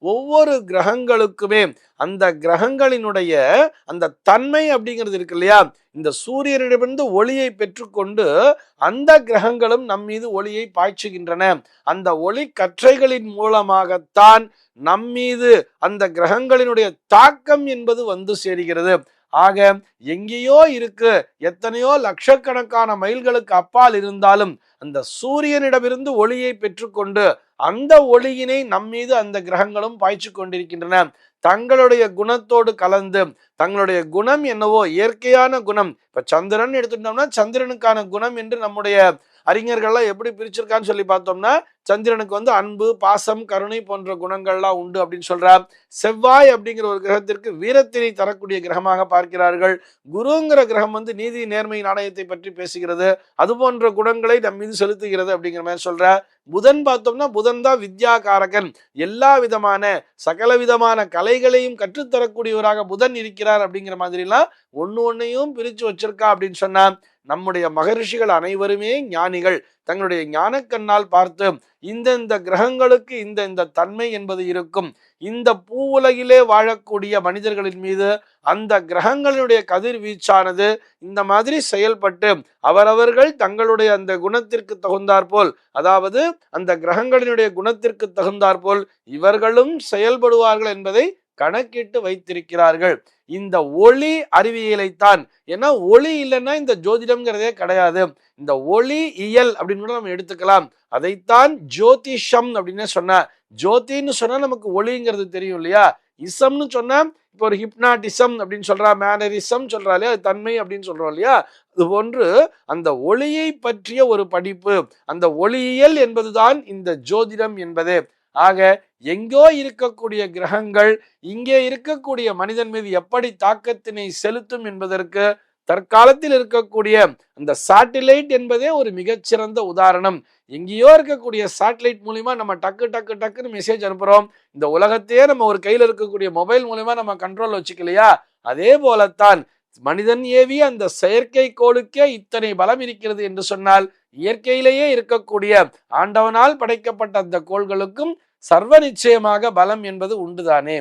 ஒவ்வொரு கிரகங்களுக்குமே அந்த கிரகங்களினுடைய அந்த தன்மை அப்படிங்கிறது இருக்கு இல்லையா, இந்த சூரியனிடமிருந்து ஒளியை பெற்றுக்கொண்டு அந்த கிரகங்களும் நம் மீது ஒளியை பாய்ச்சுகின்றன. அந்த ஒளி கற்றைகளின் மூலமாகத்தான் நம்மீது அந்த கிரகங்களினுடைய தாக்கம் என்பது வந்து சேருகிறது. ஆக எங்கேயோ இருக்கு, எத்தனையோ லட்சக்கணக்கான மைல்களுக்கு அப்பால் இருந்தாலும் அந்த சூரியனிடமிருந்து ஒளியை பெற்றுக்கொண்டு அந்த ஒளியினை நம்மீது அந்த கிரகங்களும் பாய்ச்சி கொண்டிருக்கின்றன. தங்களுடைய குணத்தோடு கலந்து, தங்களுடைய குணம் என்னவோ இயற்கையான குணம், இப்ப சந்திரன் எடுத்துட்டோம்னா சந்திரனுக்கான குணம் என்று நம்முடைய அறிஞர்கள்லாம் எப்படி பிரிச்சிருக்கான்னு சொல்லி பார்த்தோம்னா, சந்திரனுக்கு வந்து அன்பு, பாசம், கருணை போன்ற குணங்கள்லாம் உண்டு அப்படின்னு சொல்றார். செவ்வாய் அப்படிங்கிற ஒரு கிரகத்திற்கு வீரத்தினை தரக்கூடிய கிரகமாக பார்க்கிறார்கள். குருங்கிற கிரகம் வந்து நீதி, நேர்மை, நாணயத்தை பற்றி பேசுகிறது. அது போன்ற குணங்களை நம் மீது செலுத்துகிறது அப்படிங்கிற மாதிரி சொல்ற. புதன் பார்த்தோம்னா புதன் தான் வித்யாகாரகன், எல்லா விதமான சகல விதமான கலைகளையும் கற்றுத்தரக்கூடியவராக புதன் இருக்கிறார் அப்படிங்கிற மாதிரி எல்லாம் ஒன்னையும் பிரிச்சு வச்சிருக்கா அப்படின்னு சொன்னா, நம்முடைய மகரிஷிகள் அனைவருமே ஞானிகள். தங்களுடைய ஞானக்கண்ணால் பார்த்து இந்த கிரகங்களுக்கு இந்த தன்மை என்பது இருக்கும். இந்த பூ உலகிலே வாழக்கூடிய மனிதர்களின் மீது அந்த கிரகங்களுடைய கதிர்வீச்சானது இந்த மாதிரி செயல்பட்டு அவரவர்கள் தங்களுடைய அந்த குணத்திற்கு தகுந்தாற்போல், அதாவது அந்த கிரகங்களினுடைய குணத்திற்கு தகுந்தாற்போல் இவர்களும் செயல்படுவார்கள் என்பதை கணக்கிட்டு வைத்திருக்கிறார்கள். இந்த ஒளி அறிவியலைத்தான், ஏன்னா ஒளி இல்லைன்னா இந்த ஜோதிடம்ங்கிறதே கிடையாது. இந்த ஒளி இயல் அப்படின்னு கூட நம்ம எடுத்துக்கலாம். அதைத்தான் ஜோதிஷம் அப்படின்னு சொன்ன. ஜோதின்னு சொன்னா நமக்கு ஒளிங்கிறது தெரியும் இல்லையா. இசம்னு சொன்னா இப்போ ஒரு ஹிப்னாட்டிசம் அப்படின்னு சொல்றா, மேனரிசம் சொல்றா இல்லையா, தன்மை அப்படின்னு சொல்றோம் இல்லையா. அது போன்று அந்த ஒளியை பற்றிய ஒரு படிப்பு, அந்த ஒளியியல் என்பதுதான் இந்த ஜோதிடம் என்பது. ஆக எங்கோ இருக்கக்கூடிய கிரகங்கள் இங்கே இருக்கக்கூடிய மனிதன் மீது எப்படி தாக்கத்தினை செலுத்தும் என்பதற்கு தற்காலத்தில் இருக்கக்கூடிய அந்த சேட்டிலைட் என்பதே ஒரு மிகச்சிறந்த உதாரணம். எங்கேயோ இருக்கக்கூடிய சேட்டலைட் மூலியமா நம்ம டக்கு டக்கு டக்குன்னு மெசேஜ் அனுப்புறோம். இந்த உலகத்தையே நம்ம ஒரு கையில இருக்கக்கூடிய மொபைல் மூலியமா நம்ம கண்ட்ரோல் வச்சுக்கலையா. அதே போலத்தான் மனிதன் ஏவிய அந்த செயற்கைக்கோளுக்கே இத்தனை பலம் இருக்கிறது என்று சொன்னால், இயற்கையிலேயே இருக்கக்கூடிய ஆண்டவனால் படைக்கப்பட்ட அந்த கோள்களுக்கும் சர்வ நிச்சயமாக பலம் என்பது உண்டுதானே.